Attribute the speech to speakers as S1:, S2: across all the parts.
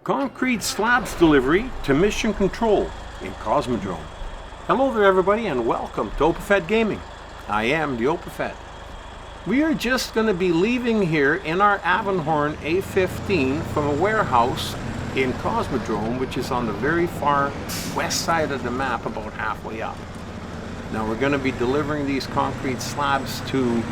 S1: Concrete Slabs Delivery to Mission Control in Cosmodrome. Hello there everybody and welcome to Opafed Gaming. I am the Opafed. We are just going to be leaving here in our Avenhorn A15 from a warehouse in Cosmodrome, which is on the very far west side of the map, about halfway up. Now we're going to be delivering these concrete slabs to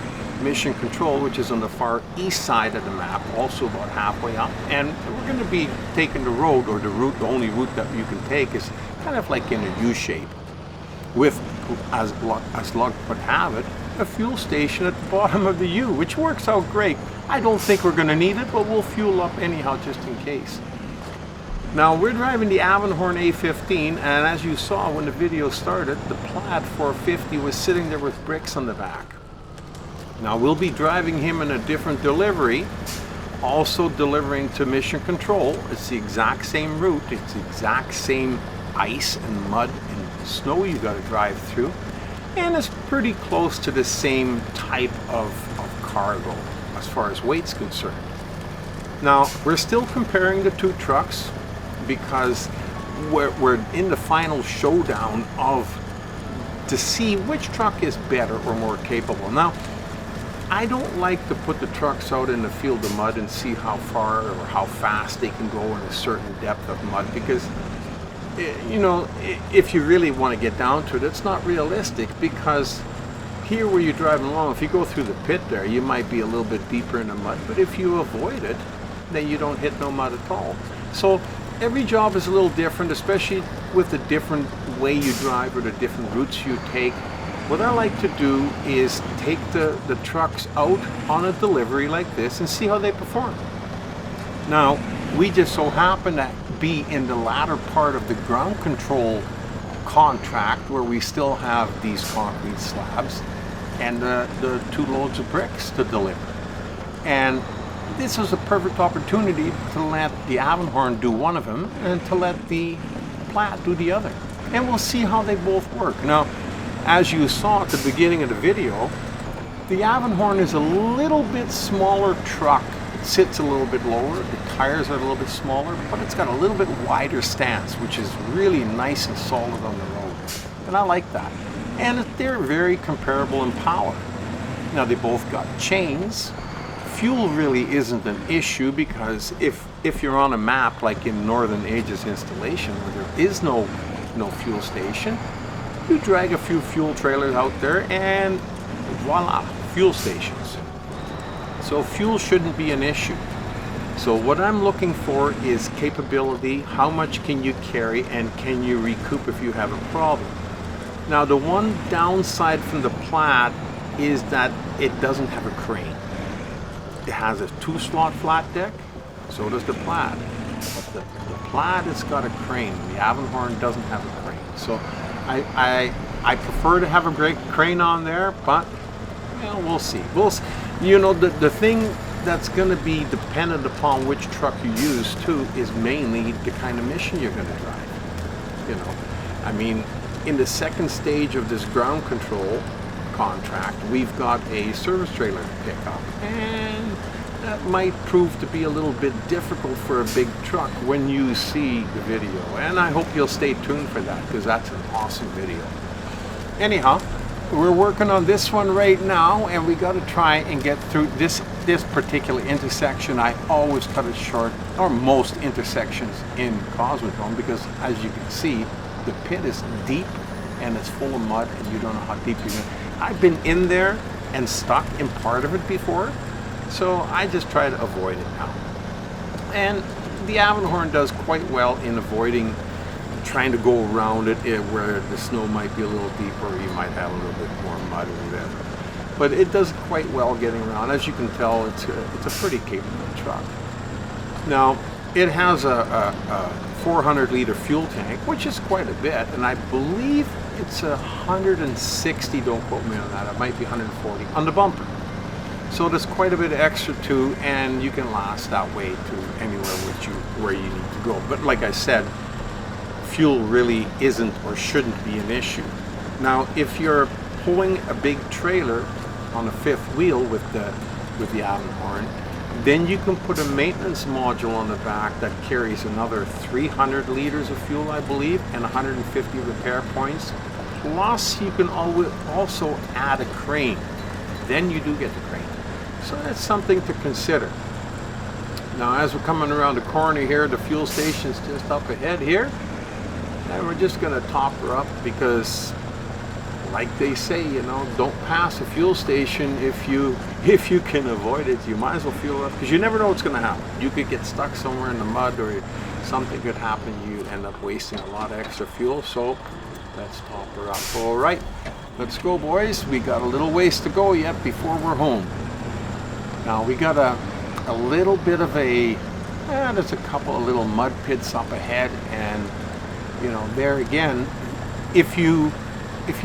S1: Mission Control, which is on the far east side of the map, also about halfway up. And we're going to be taking the road, or the only route that you can take is kind of like in a U shape, with, as luck would have it, a fuel station at the bottom of the U, which works out great. I don't think we're going to need it, but we'll fuel up anyhow just in case. Now we're driving the Avenhorn A15, and as you saw when the video started, the Plaid 450 was sitting there with bricks on the back. Now we'll be driving him in a different delivery, also delivering to Mission Control. It's the exact same route, it's the exact same ice and mud and snow you got to drive through, and it's pretty close to the same type of cargo as far as weight's concerned. Now we're still comparing the two trucks because we're in the final showdown to see which truck is better or more capable. Now I don't like to put the trucks out in the field of mud and see how far or how fast they can go in a certain depth of mud, because you know, if you really want to get down to it, it's not realistic, because here where you're driving along, if you go through the pit there, you might be a little bit deeper in the mud, but if you avoid it, then you don't hit no mud at all. So every job is a little different, especially with the different way you drive or the different routes you take. What I like to do is take the trucks out on a delivery like this and see how they perform. Now, we just so happen to be in the latter part of the ground control contract where we still have these concrete slabs and the 2 loads of bricks to deliver. And this was a perfect opportunity to let the Avenhorn do one of them and to let the Plaid do the other. And we'll see how they both work. Now, as you saw at the beginning of the video, the Avenhorn is a little bit smaller truck. It sits a little bit lower, the tires are a little bit smaller, but it's got a little bit wider stance, which is really nice and solid on the road. And I like that. And they're very comparable in power. Now they both got chains. Fuel really isn't an issue, because if you're on a map like in Northern Ages installation where there is no fuel station, you drag a few fuel trailers out there and voila, fuel stations. So fuel shouldn't be an issue. So what I'm looking for is capability. How much can you carry, and can you recoup if you have a problem? Now the one downside from the Plaid is that it doesn't have a crane. It has a 2-slot flat deck, so does the Plaid. But the Plaid has got a crane. The Avenhorn doesn't have a crane. So I prefer to have a great crane on there, but you know, we'll see. You know, the thing that's going to be dependent upon which truck you use too is mainly the kind of mission you're going to drive. You know, I mean, in the second stage of this ground control contract, we've got a service trailer to pick up, and that might prove to be a little bit difficult for a big truck when you see the video. And I hope you'll stay tuned for that, because that's an awesome video. Anyhow, we're working on this one right now, and we got to try and get through this particular intersection. I always cut it short, or most intersections in Cosmodrome, because as you can see, the pit is deep and it's full of mud, and you don't know how deep you're going. I've been in there and stuck in part of it before, so I just try to avoid it now. And the Avenhorn does quite well in avoiding trying to go around it where the snow might be a little deeper, or you might have a little bit more mud or whatever. But it does quite well getting around. As you can tell, it's a pretty capable truck. Now, it has a 400-liter fuel tank, which is quite a bit, and I believe it's 160, don't quote me on that, it might be 140 on the bumper. So there's quite a bit of extra too, and you can last that way to anywhere where you need to go. But like I said, fuel really isn't or shouldn't be an issue. Now, if you're pulling a big trailer on a 5th wheel with the Avenhorn, Then you can put a maintenance module on the back that carries another 300 liters of fuel, I believe, and 150 repair points. Plus, you can also add a crane. Then you do get the crane. So that's something to consider. Now, as we're coming around the corner here, the fuel station's just up ahead here. And we're just going to top her up because, like they say, you know, don't pass a fuel station if you can avoid it. You might as well fuel up because you never know what's going to happen. You could get stuck somewhere in the mud, or something could happen. You end up wasting a lot of extra fuel. So let's top her up. All right, let's go, boys. We got a little ways to go yet before we're home. Now we got a little bit of there's a couple of little mud pits up ahead, and you know, there again, if you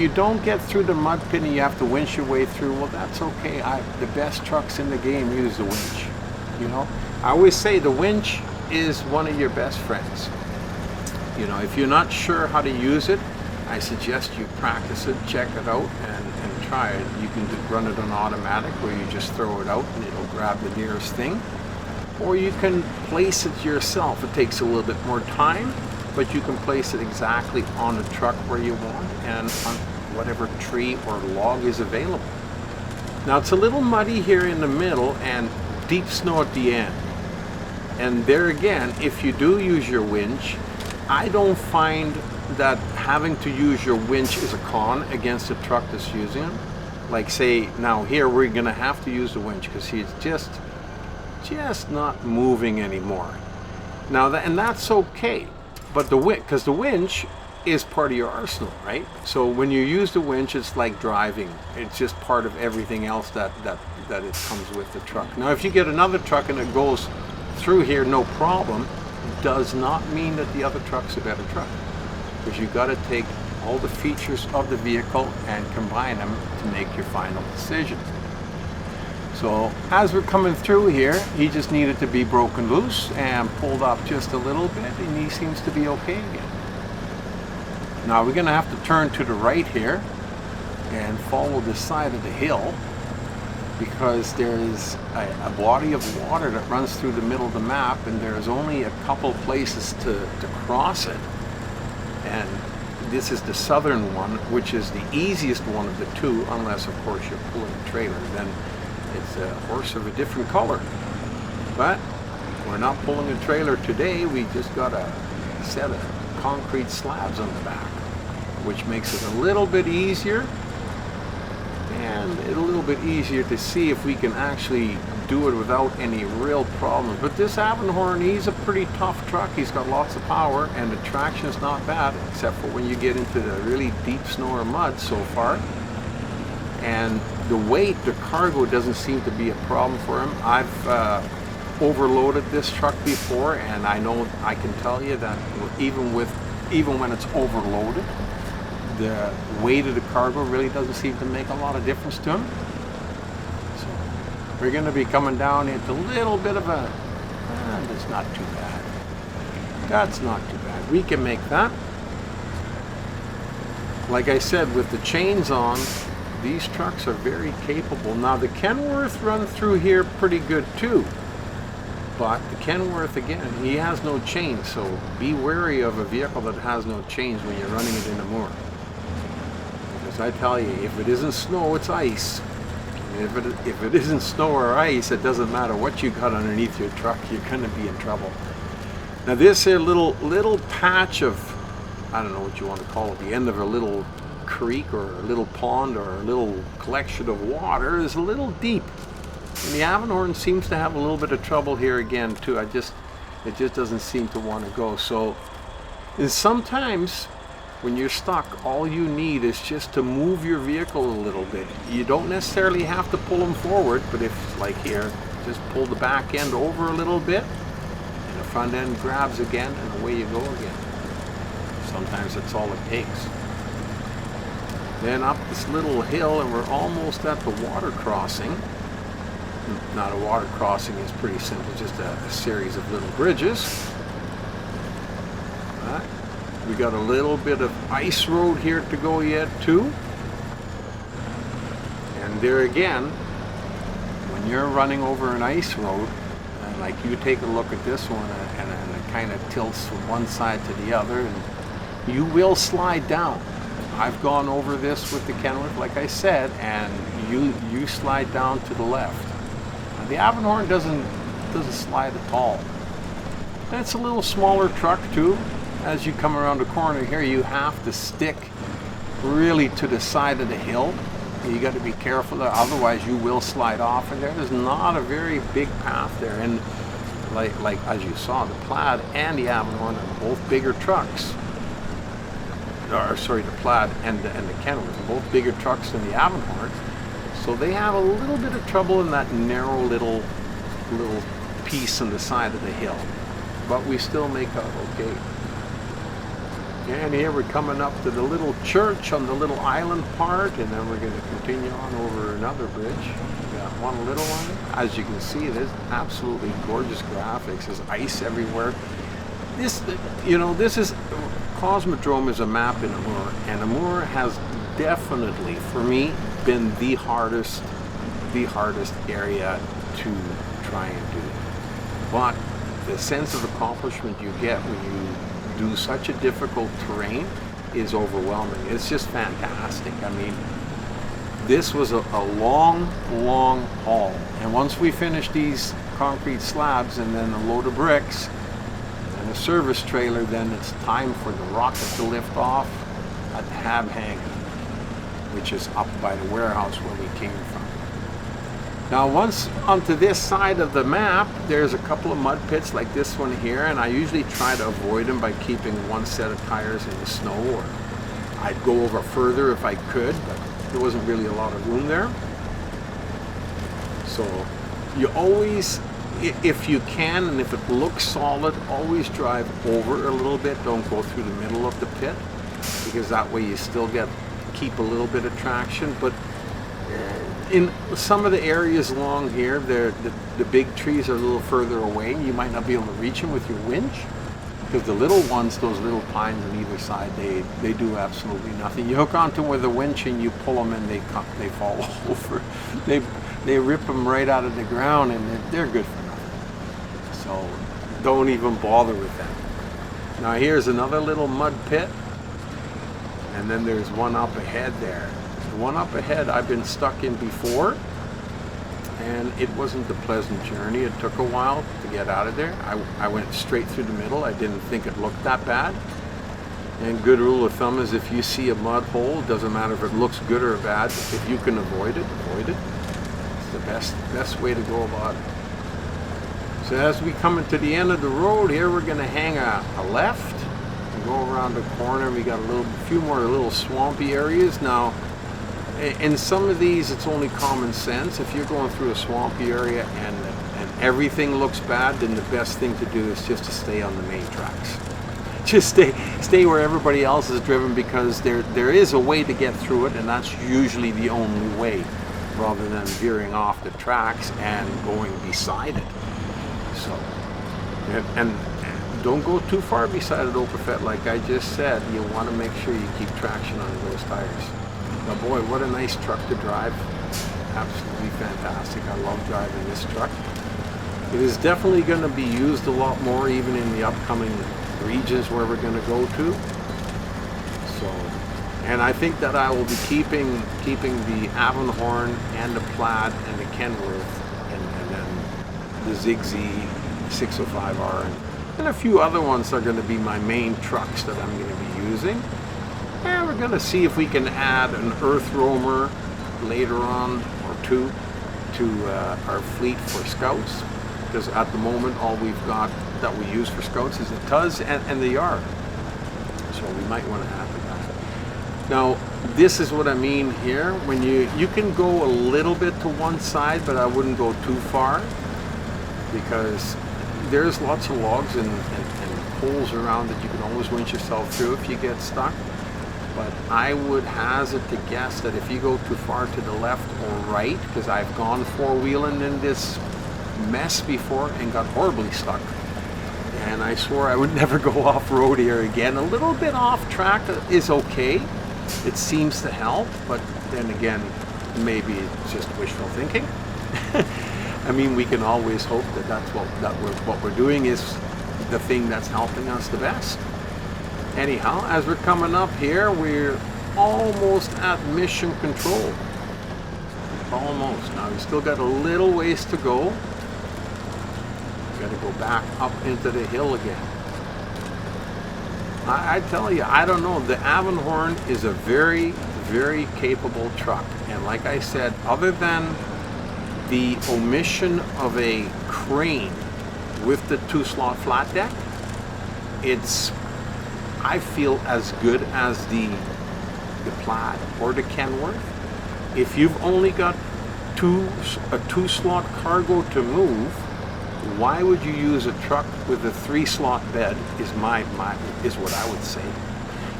S1: don't get through the mud pit and you have to winch your way through, well, that's okay. The best trucks in the game use the winch. You know, I always say the winch is one of your best friends. You know, if you're not sure how to use it, I suggest you practice it, check it out, and try it. You can run it on automatic, where you just throw it out and it'll grab the nearest thing. Or you can place it yourself. It takes a little bit more time, but you can place it exactly on the truck where you want and on whatever tree or log is available. Now, it's a little muddy here in the middle and deep snow at the end. And there again, if you do use your winch, I don't find that having to use your winch is a con against a truck that's using it. Like, say, now here we're going to have to use the winch because he's just not moving anymore. Now, and that's okay. But because the winch is part of your arsenal, right? So when you use the winch, it's like driving. It's just part of everything else that it comes with the truck. Now, if you get another truck and it goes through here, no problem, does not mean that the other truck's a better truck. Because you've got to take all the features of the vehicle and combine them to make your final decision. So as we're coming through here, he just needed to be broken loose and pulled up just a little bit, and he seems to be okay again. Now we're going to have to turn to the right here and follow the side of the hill, because there's a body of water that runs through the middle of the map, and there's only a couple places to cross it. And this is the southern one, which is the easiest one of the two, unless of course you're pulling a trailer. Then it's a horse of a different color. But we're not pulling a trailer today. We just got a set of concrete slabs on the back, which makes it a little bit easier, and a little bit easier to see if we can actually do it without any real problems. But this Avenhorn, he's a pretty tough truck. He's got lots of power, and the traction is not bad, except for when you get into the really deep snow or mud so far. And the weight, the cargo doesn't seem to be a problem for him. I've overloaded this truck before, and I know I can tell you that even when it's overloaded, the weight of the cargo really doesn't seem to make a lot of difference to him. So we're going to be coming down into a little bit of a, that's not too bad. That's not too bad. We can make that. Like I said, with the chains on, these trucks are very capable. Now the Kenworth run through here pretty good too. But the Kenworth, again, he has no chains, so be wary of a vehicle that has no chains when you're running it in a moor. Because I tell you, if it isn't snow, it's ice. And if it isn't snow or ice, it doesn't matter what you got underneath your truck, you're going to be in trouble. Now this here little patch of, I don't know what you want to call it, the end of a little creek or a little pond or a little collection of water is a little deep. And the Avenhorn seems to have a little bit of trouble here again too. It just doesn't seem to want to go. So, and sometimes when you're stuck, all you need is just to move your vehicle a little bit. You don't necessarily have to pull them forward, but if, like here, just pull the back end over a little bit, and the front end grabs again, and away you go again. Sometimes that's all it takes. Then up this little hill, and we're almost at the water crossing. Not a water crossing, it's pretty simple, just a series of little bridges. We got a little bit of ice road here to go yet too. And there again, when you're running over an ice road, Like you take a look at this one and it kind of tilts from one side to the other, and you will slide down. I've gone over this with the Kenworth, like I said, and you slide down to the left. Now, the Avenhorn doesn't slide at all. And it's a little smaller truck too. As you come around the corner here, you have to stick really to the side of the hill. You got to be careful there, otherwise you will slide off. And there is not a very big path there. And like as you saw, the Plaid and the Avenhorn are both bigger trucks. Or sorry, the Plaid and the Kenworth are both bigger trucks than the Avenhorn. So they have a little bit of trouble in that narrow little piece on the side of the hill. But we still make out okay. And here we're coming up to the little church on the little island part, and then we're going to continue on over another bridge. We got one little one. As you can see, there's absolutely gorgeous graphics. There's ice everywhere. This is Cosmodrome is a map in Amur, and Amur has definitely, for me, been the hardest area to try and do. But the sense of accomplishment you get when you do such a difficult terrain is overwhelming. It's just fantastic. I mean, this was a long haul. And once we finish these concrete slabs and then a load of bricks and a service trailer, then it's time for the rocket to lift off at the Hab Hangar, which is up by the warehouse where we came from. Now, once onto this side of the map, there's a couple of mud pits like this one here, and I usually try to avoid them by keeping one set of tires in the snow, or I'd go over further if I could, but there wasn't really a lot of room there. So you always, if you can, and if it looks solid, always drive over a little bit. Don't go through the middle of the pit, because that way you still keep a little bit of traction. But in some of the areas along here, the big trees are a little further away. You might not be able to reach them with your winch, because the little ones, those little pines on either side, they do absolutely nothing. You hook onto them with a winch and you pull them and they fall over. They rip them right out of the ground, and they're good for nothing. So don't even bother with them. Now here's another little mud pit, and then there's one up ahead there. The one up ahead I've been stuck in before, and it wasn't a pleasant journey. It took a while to get out of there. I went straight through the middle. I didn't think it looked that bad. And good rule of thumb is if you see a mud hole, doesn't matter if it looks good or bad, if you can avoid it, avoid it. It's the best way to go about it. So as we come into the end of the road here, we're going to hang a left and go around the corner. We got a few more little swampy areas. Now, in some of these, it's only common sense. If you're going through a swampy area and everything looks bad, then the best thing to do is just to stay on the main tracks. Just stay where everybody else is driven, because there is a way to get through it, and that's usually the only way, rather than veering off the tracks and going beside it. So, and don't go too far beside it, Opafet, like I just said. You want to make sure you keep traction on those tires. Now, boy, what a nice truck to drive. Absolutely fantastic. I love driving this truck. It is definitely going to be used a lot more, even in the upcoming regions where we're going to go to. So, and I think that I will be keeping the Avenhorn and the Plaid and the Kenworth, and then the Zigzee 605R and a few other ones are going to be my main trucks that I'm going to be using. And we're going to see if we can add an Earth Roamer later on, or two, to our fleet for scouts, because at the moment all we've got that we use for scouts is the Tuz and the Yard. So we might want to add to that. Now, this is what I mean here. When you can go a little bit to one side, but I wouldn't go too far, because there's lots of logs and holes around that you can always winch yourself through if you get stuck. But I would hazard to guess that if you go too far to the left or right, because I've gone four-wheeling in this mess before and got horribly stuck, and I swore I would never go off-road here again. A little bit off track is okay. It seems to help, but then again, maybe it's just wishful thinking. I mean, we can always hope that what we're doing is the thing that's helping us the best. Anyhow, as we're coming up here, we're almost at mission control. Almost. Now we still got a little ways to go. Got to go back up into the hill again. I tell you, I don't know. The Avenhorn is a very, very capable truck. And like I said, other than the omission of a crane with the 2-slot flat deck, it's, I feel, as good as the Plaid or the Kenworth. If you've only got a 2-slot cargo to move, why would you use a truck with a 3-slot bed is what I would say.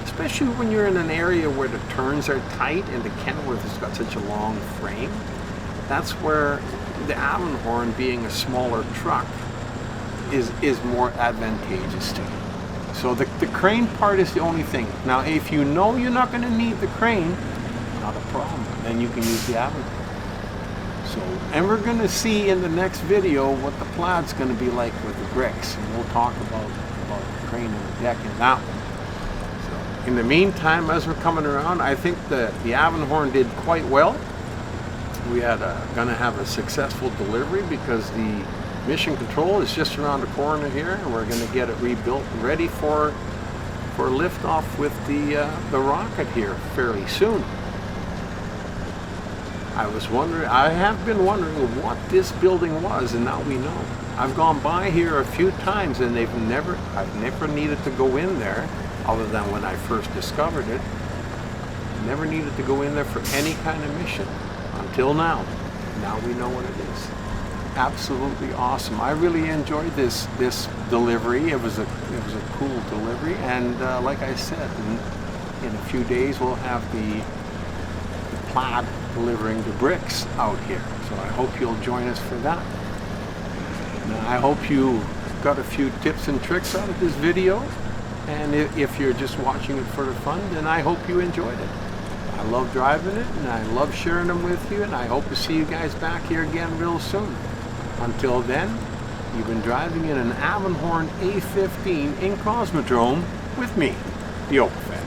S1: Especially when you're in an area where the turns are tight and the Kenworth has got such a long frame. That's where the Avenhorn, being a smaller truck, is more advantageous to you. So the crane part is the only thing. Now if you know you're not going to need the crane, not a problem. Then you can use the Avenhorn. So, and we're going to see in the next video what the Plaid's going to be like with the bricks, and we'll talk about the crane and the deck in that one. So, in the meantime, as we're coming around, I think the Avenhorn did quite well. We had going to have a successful delivery because the mission control is just around the corner here, and we're going to get it rebuilt and ready for liftoff with the rocket here fairly soon. I have been wondering what this building was, and now we know. I've gone by here a few times, and I've never needed to go in there, other than when I first discovered it. Never needed to go in there for any kind of mission until now. Now we know what it is. Absolutely awesome. I really enjoyed this delivery. It was a cool delivery, and like I said, in a few days we'll have the Plaid delivering the bricks out here. So I hope you'll join us for that. Now, I hope you got a few tips and tricks out of this video, and if you're just watching it for the fun, then I hope you enjoyed it. I love driving it, and I love sharing them with you, and I hope to see you guys back here again real soon. Until then, you've been driving in an Avenhorn A15 in Cosmodrome with me, the Opal Fan.